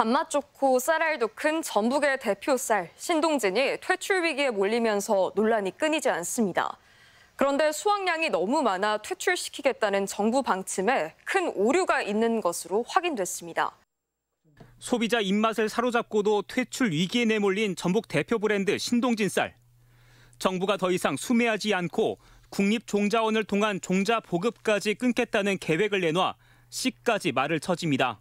단맛 좋고 쌀알도 큰 전북의 대표 쌀, 신동진이 퇴출 위기에 몰리면서 논란이 끊이지 않습니다. 그런데 수확량이 너무 많아 퇴출시키겠다는 정부 방침에 큰 오류가 있는 것으로 확인됐습니다. 소비자 입맛을 사로잡고도 퇴출 위기에 내몰린 전북 대표 브랜드 신동진 쌀. 정부가 더 이상 수매하지 않고 국립종자원을 통한 종자 보급까지 끊겠다는 계획을 내놔 씨까지 말을 쳐집니다.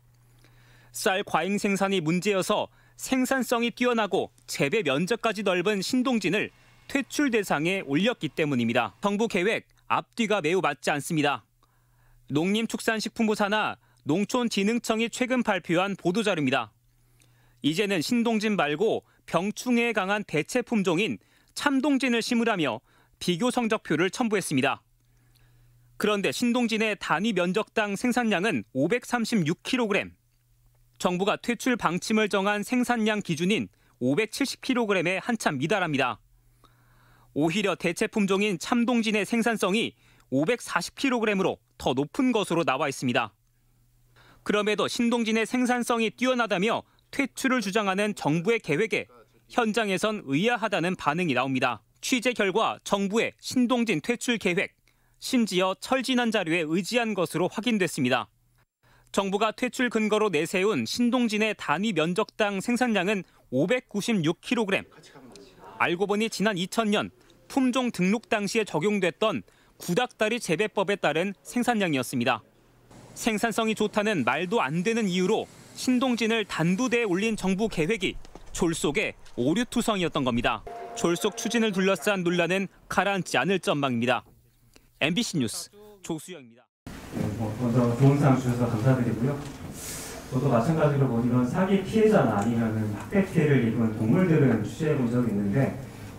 쌀 과잉 생산이 문제여서 생산성이 뛰어나고 재배 면적까지 넓은 신동진을 퇴출 대상에 올렸기 때문입니다. 정부 계획 앞뒤가 매우 맞지 않습니다. 농림축산식품부 산하 농촌진흥청이 최근 발표한 보도자료입니다. 이제는 신동진 말고 병충해에 강한 대체 품종인 참동진을 심으라며 비교 성적표를 첨부했습니다. 그런데 신동진의 단위 면적당 생산량은 536kg. 정부가 퇴출 방침을 정한 생산량 기준인 570kg에 한참 미달합니다. 오히려 대체 품종인 참동진의 생산성이 540kg으로 더 높은 것으로 나와 있습니다. 그럼에도 신동진의 생산성이 뛰어나다며 퇴출을 주장하는 정부의 계획에 현장에선 의아하다는 반응이 나옵니다. 취재 결과 정부의 신동진 퇴출 계획, 심지어 철진한 자료에 의지한 것으로 확인됐습니다. 정부가 퇴출 근거로 내세운 신동진의 단위 면적당 생산량은 596kg. 알고 보니 지난 2000년 품종 등록 당시에 적용됐던 구닥다리 재배법에 따른 생산량이었습니다. 생산성이 좋다는 말도 안 되는 이유로 신동진을 단두대에 올린 정부 계획이 졸속의 오류투성이었던 겁니다. 졸속 추진을 둘러싼 논란은 가라앉지 않을 전망입니다. MBC 뉴스 조수영입니다. 먼저 좋은 사항 주셔서 감사드리고요. 저도 마찬가지로 이런 사기 피해자나 아니면 학대 피해를 입은 동물들은 취재해 본 적이 있는데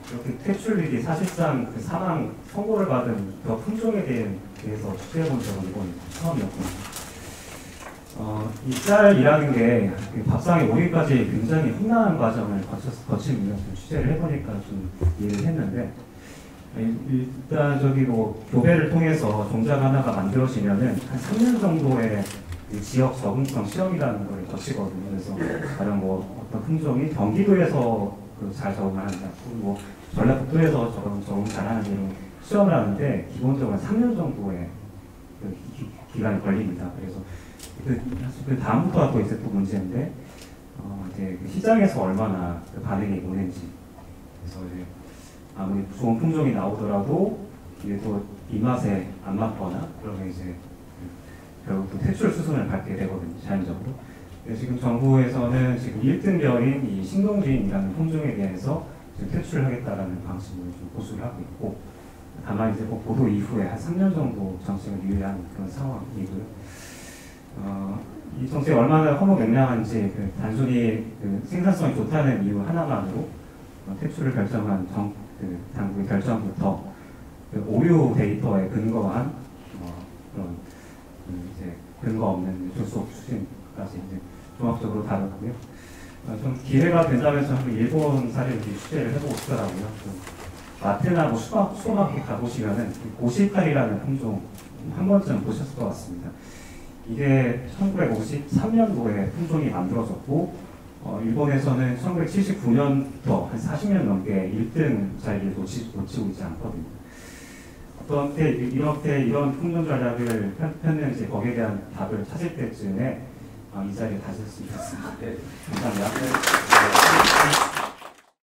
이렇게 퇴출 위기 사실상 그 사망 선고를 받은 그 품종에 대해서 취재해 본 적은 이번 처음이었거든요. 이 쌀이라는 게 밥상에 오기까지 굉장히 험난한 과정을 거칩니다. 취재를 해보니까 좀 이해를 했는데 일단 교배를 통해서 종자가 하나가 만들어지면은 한 3년 정도의 지역 적응성 시험이라는 걸 거치거든요. 그래서 가령 어떤 품종이 경기도에서 잘 적응한다, 전라북도에서 적응 잘하는 이런 시험을 하는데 기본적으로 3년 정도의 기간이 걸립니다. 그래서 그 다음부터가 또 이제 또 문제인데 이제 시장에서 얼마나 반응이 오는지. 그래서 이제 아무리 좋은 품종이 나오더라도 이게 또 입맛에 안 맞거나 그러면 이제 결국 또 퇴출 수순을 밟게 되거든요, 자연적으로. 지금 정부에서는 지금 1등별인 이 신동진이라는 품종에 대해서 지금 퇴출을 하겠다라는 방침을 좀 고수를 하고 있고, 다만 이제 보도 이후에 한 3년 정도 정책을 유예한 그런 상황이고요. 이 정책이 얼마나 허무맹랑한지 단순히 생산성이 좋다는 이유 하나만으로 퇴출을 결정한 당국의 결정부터 오류 데이터에 근거한 그런 이제 근거 없는 졸속 추진까지 이제 종합적으로 다뤘고요. 좀 기회가 된다면 저는 일본 사례를 취재를 해보고 싶더라고요. 마트나 슈퍼마켓 가보시면은 고시칼이라는 품종 한 번쯤 보셨을 것 같습니다. 이게 1953년도에 품종이 만들어졌고 일본에서는 1979년부터 한 40년 넘게 1등 자리를 놓치고 있지 않거든요. 이런 품종 전략을 폈는지 거기에 대한 답을 찾을 때쯤에 이 자리에 다셨으면 좋겠습니다. 네, 감사합니다.